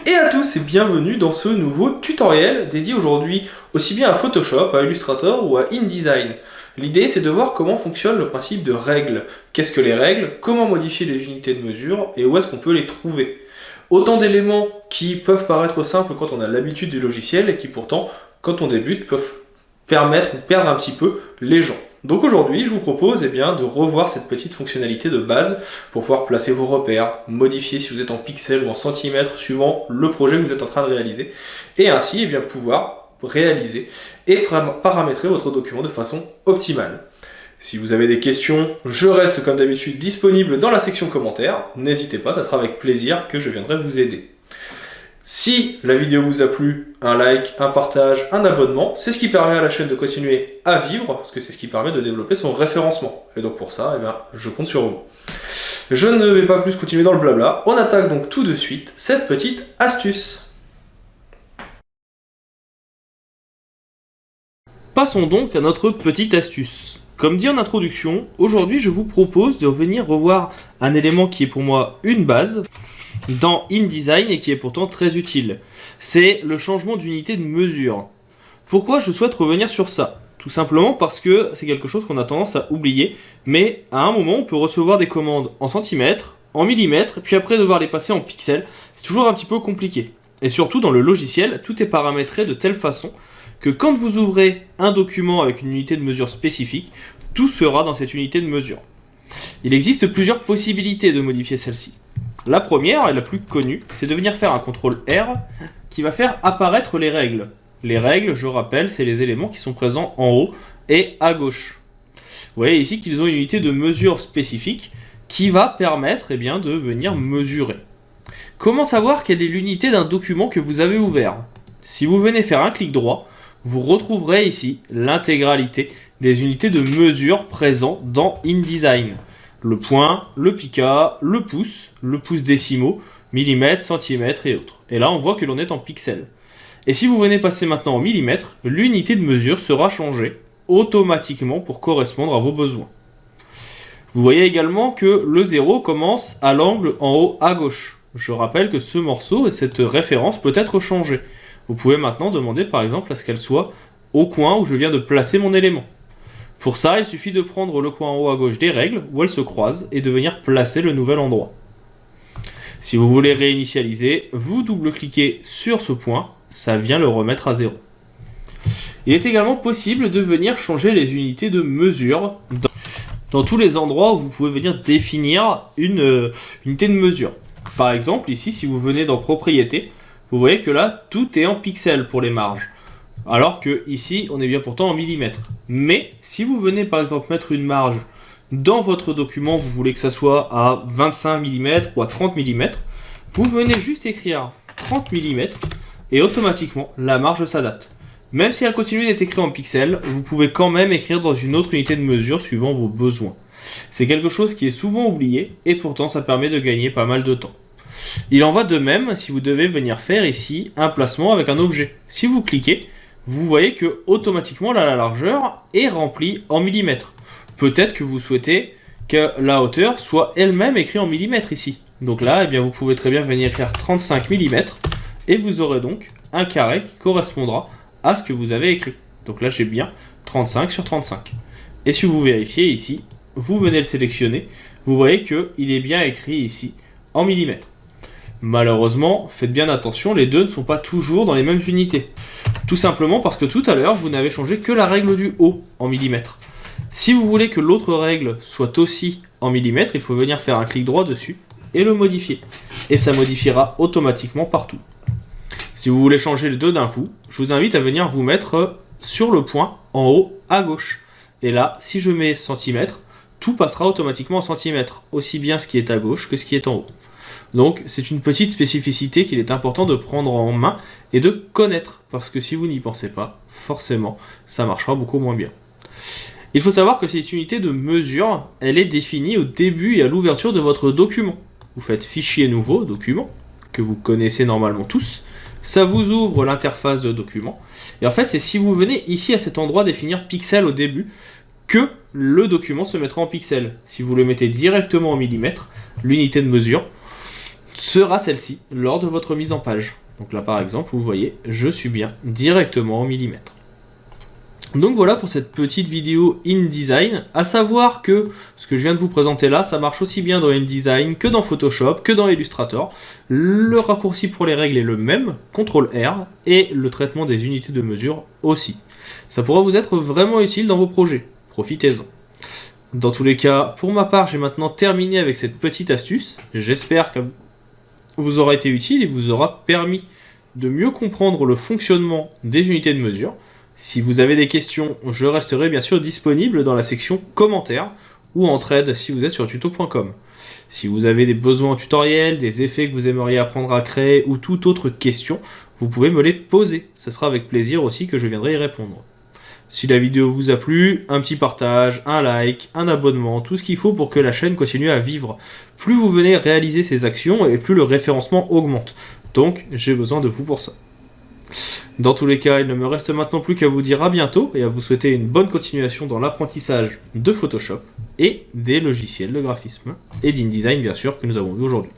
Et à tous et bienvenue dans ce nouveau tutoriel dédié aujourd'hui aussi bien à Photoshop, à Illustrator ou à InDesign. L'idée c'est de voir comment fonctionne le principe de règles. Qu'est-ce que les règles, comment modifier les unités de mesure et où est-ce qu'on peut les trouver. Autant d'éléments qui peuvent paraître simples quand on a l'habitude du logiciel et qui pourtant, quand on débute, peuvent permettre ou perdre un petit peu les gens. Donc aujourd'hui, je vous propose de revoir cette petite fonctionnalité de base pour pouvoir placer vos repères, modifier si vous êtes en pixels ou en centimètres suivant le projet que vous êtes en train de réaliser, et ainsi pouvoir réaliser et paramétrer votre document de façon optimale. Si vous avez des questions, je reste comme d'habitude disponible dans la section commentaires, n'hésitez pas, ça sera avec plaisir que je viendrai vous aider. Si la vidéo vous a plu, un like, un partage, un abonnement, c'est ce qui permet à la chaîne de continuer à vivre, parce que c'est ce qui permet de développer son référencement. Et donc pour ça, je compte sur vous. Je ne vais pas plus continuer dans le blabla, on attaque donc tout de suite cette petite astuce. Passons donc à notre petite astuce. Comme dit en introduction, aujourd'hui je vous propose de venir revoir un élément qui est pour moi une base dans InDesign et qui est pourtant très utile. C'est le changement d'unité de mesure. Pourquoi je souhaite revenir sur ça? Tout simplement parce que c'est quelque chose qu'on a tendance à oublier, mais à un moment on peut recevoir des commandes en centimètres, en millimètres, puis après devoir les passer en pixels. C'est toujours un petit peu compliqué. Et surtout dans le logiciel, tout est paramétré de telle façon que quand vous ouvrez un document avec une unité de mesure spécifique, tout sera dans cette unité de mesure. Il existe plusieurs possibilités de modifier celle-ci. La première, et la plus connue, c'est de venir faire un CTRL R qui va faire apparaître les règles. Les règles, je rappelle, c'est les éléments qui sont présents en haut et à gauche. Vous voyez ici qu'ils ont une unité de mesure spécifique qui va permettre de venir mesurer. Comment savoir quelle est l'unité d'un document que vous avez ouvert? Si vous venez faire un clic droit, vous retrouverez ici l'intégralité des unités de mesure présentes dans InDesign. Le point, le pica, le pouce décimaux, millimètres, centimètres et autres. Et là, on voit que l'on est en pixels. Et si vous venez passer maintenant en millimètres, l'unité de mesure sera changée automatiquement pour correspondre à vos besoins. Vous voyez également que le 0 commence à l'angle en haut à gauche. Je rappelle que ce morceau et cette référence peut être changée. Vous pouvez maintenant demander par exemple à ce qu'elle soit au coin où je viens de placer mon élément. Pour ça, il suffit de prendre le coin en haut à gauche des règles, où elles se croisent, et de venir placer le nouvel endroit. Si vous voulez réinitialiser, vous double-cliquez sur ce point, ça vient le remettre à 0. Il est également possible de venir changer les unités de mesure dans tous les endroits où vous pouvez venir définir une unité de mesure. Par exemple, ici, si vous venez dans Propriétés, vous voyez que là, tout est en pixels pour les marges. Alors que ici, on est bien pourtant en millimètres. Mais si vous venez par exemple mettre une marge dans votre document, vous voulez que ça soit à 25 mm ou à 30 mm, vous venez juste écrire 30 mm et automatiquement la marge s'adapte. Même si elle continue d'être écrite en pixels, vous pouvez quand même écrire dans une autre unité de mesure suivant vos besoins. C'est quelque chose qui est souvent oublié et pourtant ça permet de gagner pas mal de temps. Il en va de même si vous devez venir faire ici un placement avec un objet. Si vous cliquez, vous voyez que automatiquement la largeur est remplie en millimètres. Peut-être que vous souhaitez que la hauteur soit elle-même écrite en millimètres ici. Donc là, vous pouvez très bien venir écrire 35 mm et vous aurez donc un carré qui correspondra à ce que vous avez écrit. Donc là, j'ai bien 35 sur 35. Et si vous vérifiez ici, vous venez le sélectionner, vous voyez qu'il est bien écrit ici en millimètres. Malheureusement, faites bien attention, les deux ne sont pas toujours dans les mêmes unités. Tout simplement parce que tout à l'heure, vous n'avez changé que la règle du haut en millimètres. Si vous voulez que l'autre règle soit aussi en millimètres, il faut venir faire un clic droit dessus et le modifier. Et ça modifiera automatiquement partout. Si vous voulez changer les deux d'un coup, je vous invite à venir vous mettre sur le point en haut à gauche. Et là, si je mets centimètres, tout passera automatiquement en centimètres, aussi bien ce qui est à gauche que ce qui est en haut. Donc c'est une petite spécificité qu'il est important de prendre en main et de connaître, parce que si vous n'y pensez pas, forcément, ça marchera beaucoup moins bien. Il faut savoir que cette unité de mesure, elle est définie au début et à l'ouverture de votre document. Vous faites Fichier nouveau, document, que vous connaissez normalement tous, ça vous ouvre l'interface de document, et en fait c'est si vous venez ici à cet endroit définir pixel au début, que le document se mettra en pixels. Si vous le mettez directement en millimètres, l'unité de mesure, sera celle-ci lors de votre mise en page. Donc là par exemple, vous voyez, je suis bien directement au millimètre. Donc voilà pour cette petite vidéo InDesign, à savoir que ce que je viens de vous présenter là, ça marche aussi bien dans InDesign que dans Photoshop, que dans Illustrator. Le raccourci pour les règles est le même, CTRL-R, et le traitement des unités de mesure aussi. Ça pourra vous être vraiment utile dans vos projets, profitez-en. Dans tous les cas, pour ma part, j'ai maintenant terminé avec cette petite astuce. J'espère qu'elle vous aura été utile et vous aura permis de mieux comprendre le fonctionnement des unités de mesure. Si vous avez des questions, je resterai bien sûr disponible dans la section commentaires ou en trade si vous êtes sur tuto.com. Si vous avez des besoins en tutoriel, des effets que vous aimeriez apprendre à créer ou toute autre question, vous pouvez me les poser. Ce sera avec plaisir aussi que je viendrai y répondre. Si la vidéo vous a plu, un petit partage, un like, un abonnement, tout ce qu'il faut pour que la chaîne continue à vivre. Plus vous venez réaliser ces actions et plus le référencement augmente. Donc j'ai besoin de vous pour ça. Dans tous les cas, il ne me reste maintenant plus qu'à vous dire à bientôt et à vous souhaiter une bonne continuation dans l'apprentissage de Photoshop et des logiciels de graphisme et d'InDesign bien sûr que nous avons vu aujourd'hui.